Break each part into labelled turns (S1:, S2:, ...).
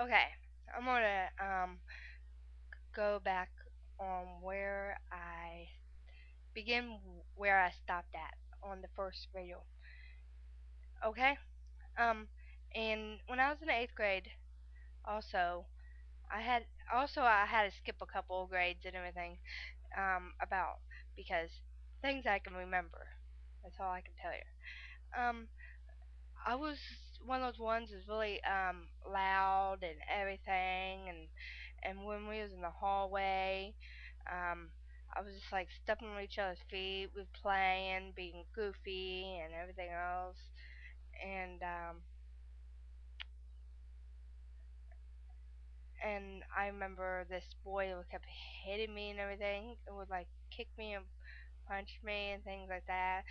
S1: Okay, I'm gonna go back on where I begin where I stopped at on the first radio. Okay, um, and when I was in the eighth grade, also I had I had to skip a couple of grades and everything about because things I can remember. That's all I can tell you. I was one of those ones that's really loud and everything, and when we was in the hallway, um, I was just like stepping on each other's feet, we playing, being goofy and everything else, and I remember this boy who kept hitting me and everything. It would like kick me and punch me and things like that.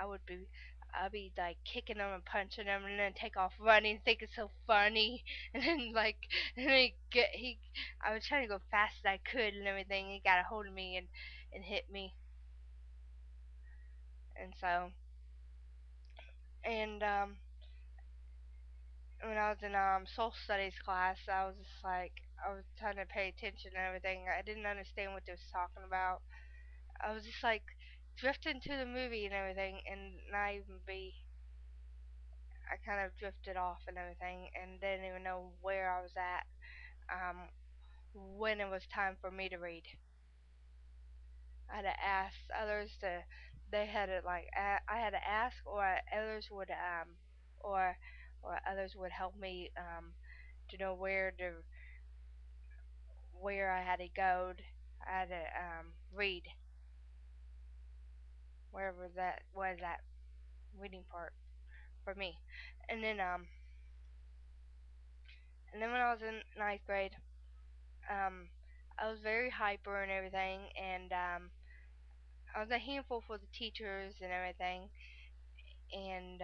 S1: I would be I'd be like kicking him and punching him and then take off running, think it's so funny, and then like and then he I was trying to go fast as I could and everything. He got a hold of me and hit me, and so and when I was in social studies class, I was just like I was trying to pay attention and everything. I didn't understand what they was talking about. I was just like drifting to the movie and everything, and not even be. I kind of drifted off and everything, and didn't even know where I was at when it was time for me to read. I had to ask others to. They had to like. I had to ask, or others would or others would help me to know where I had to go. I had to read wherever that was that reading part for me, and then when I was in ninth grade, um, I was very hyper and everything, and I was a handful for the teachers and everything, and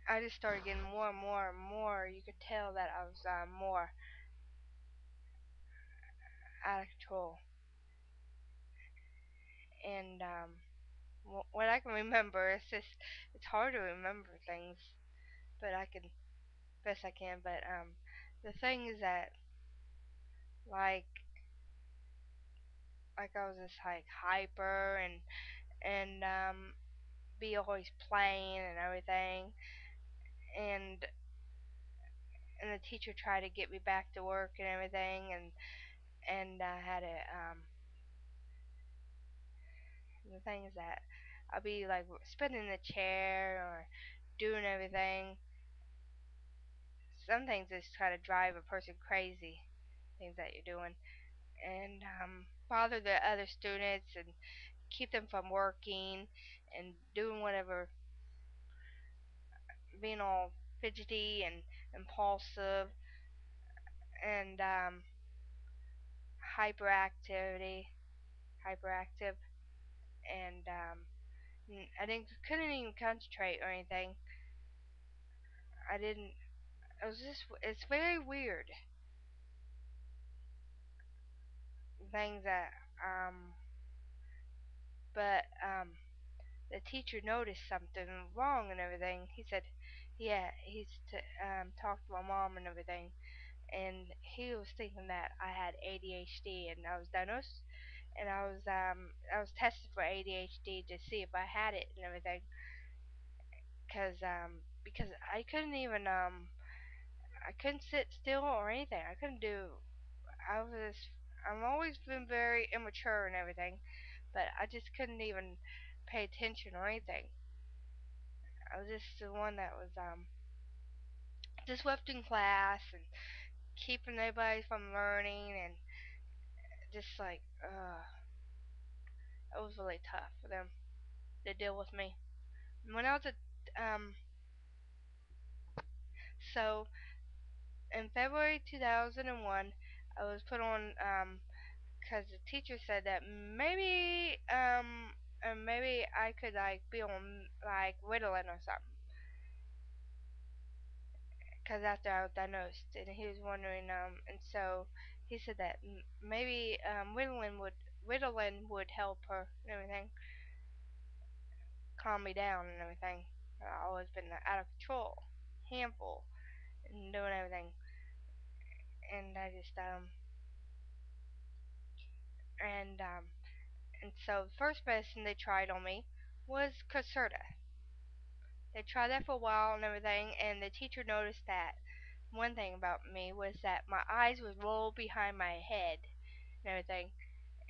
S1: I just started getting more and more and more. You could tell that I was more out of control, and what I can remember, it's hard to remember things, but I can best I can. But the thing is that like I was just like hyper and be always playing and everything, and the teacher tried to get me back to work and everything, and I had to the thing is that I'll be like spinning in the chair or doing everything. Some things just try to drive a person crazy, things that you're doing, and bother the other students and keep them from working and doing whatever, being all fidgety and impulsive and hyperactivity, hyperactive, and I didn't couldn't even concentrate or anything. I didn't. It was just. It's very weird things that but the teacher noticed something wrong and everything. He said, yeah, talked to my mom and everything, and he was thinking that I had ADHD, and I was diagnosed, and I was tested for ADHD to see if I had it and everything, because I couldn't sit still or anything. I couldn't do. I was. I've always been very immature and everything, but I just couldn't even pay attention or anything. I was just the one that was disrupting class and keeping everybody from learning, and just like it was really tough for them to deal with me. When I was so in February 2001, I was put on because the teacher said that maybe I could like be on like Ritalin or something. Because after I was diagnosed, and he was wondering, and so he said that maybe Ritalin would help her and everything, calm me down and everything. I've always been out of control, handful and doing everything. And I just and and so the first medicine they tried on me was Caserta. They tried that for a while and everything, and the teacher noticed that one thing about me was that my eyes would roll behind my head and everything,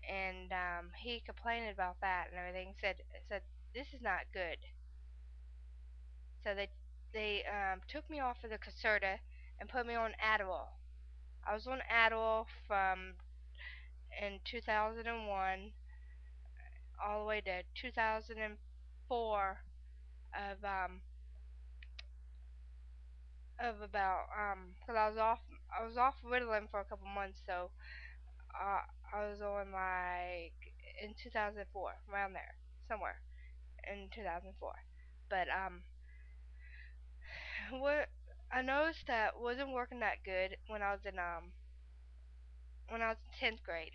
S1: and he complained about that and everything. Said this is not good. So they took me off of the Caserta and put me on Adderall. I was on Adderall from in 2001 all the way to 2004 of about because I was off Ritalin for a couple months, so uh, I was on like in 2004 around there somewhere in 2004. But what I noticed that wasn't working that good when I was in 10th grade,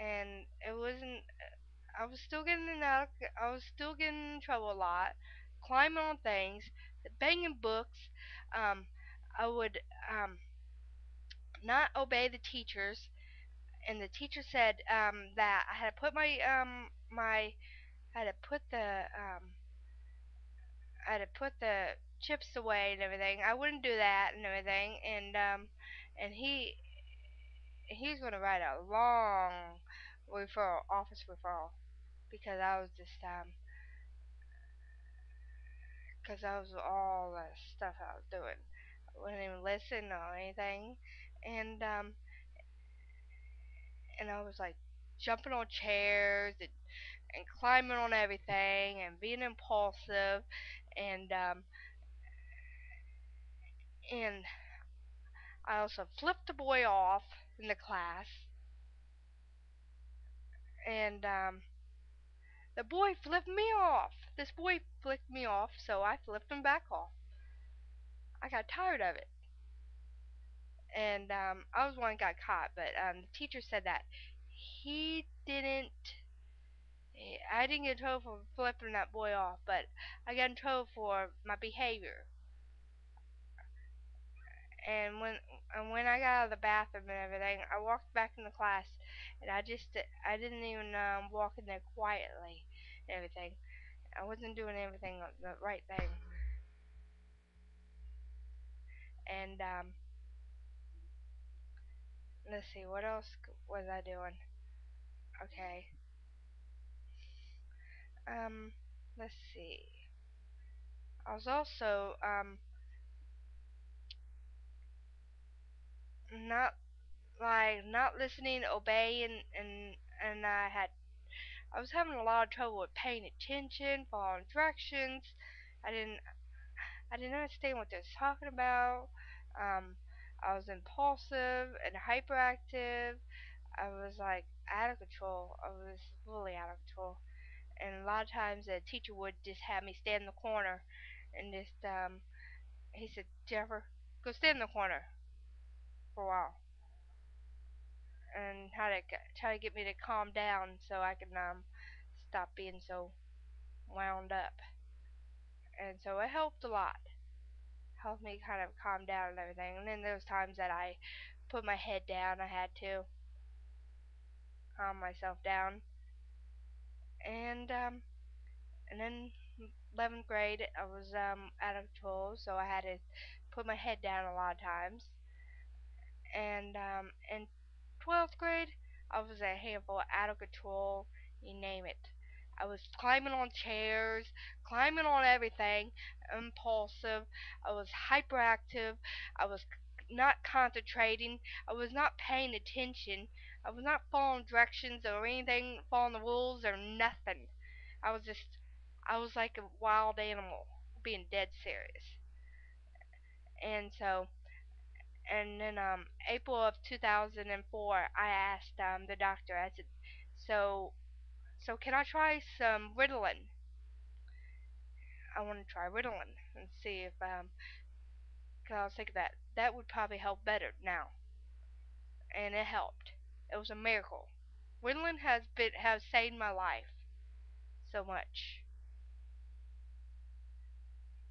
S1: and it wasn't. I was still getting in out. I was still getting in trouble a lot, climbing on things, banging books. Um, I would not obey the teachers, and the teacher said that I had to put my I had to put the chips away and everything. I wouldn't do that and everything, and he's gonna write a long referral, office referral, because I was just because that was all the stuff I was doing. I wouldn't even listen or anything, and I was like jumping on chairs and climbing on everything and being impulsive, and and I also flipped a boy off in the class, and the boy flipped me off. This boy flipped me off, so I flipped him back off. I got tired of it, and I was the one who got caught, but the teacher said that he didn't. I didn't get in trouble for flipping that boy off, but I got in trouble for my behavior. And when I got out of the bathroom and everything, I walked back in the class, and I didn't even walk in there quietly and everything. I wasn't doing everything the right thing. And let's see, what else was I doing? Okay. Um, let's see. I was also not not listening, obeying, and I was having a lot of trouble with paying attention, following directions. I didn't I didn't understand what they was talking about. Um, I was impulsive and hyperactive. I was like out of control. I was fully out of control. And a lot of times the teacher would just have me stand in the corner and just he said, Jennifer, go stand in the corner for a while, and try to get me to calm down so I can stop being so wound up. And so it helped a lot. Helped me kind of calm down and everything. And then there was times that I put my head down. I had to calm myself down. And then 11th grade, I was out of control, so I had to put my head down a lot of times. And in 12th grade, I was a handful, out of control, you name it. I was climbing on chairs, climbing on everything, impulsive. I was hyperactive. I was not concentrating. I was not paying attention. I was not following directions or anything, following the rules or nothing. I was just, I was like a wild animal, being dead serious. And so, and then April of 2004, I asked the doctor. I said, "So, so can I try some Ritalin? I want to try Ritalin and see if 'cause I was thinking that that would probably help better now." And it helped. It was a miracle. Ritalin has saved my life so much.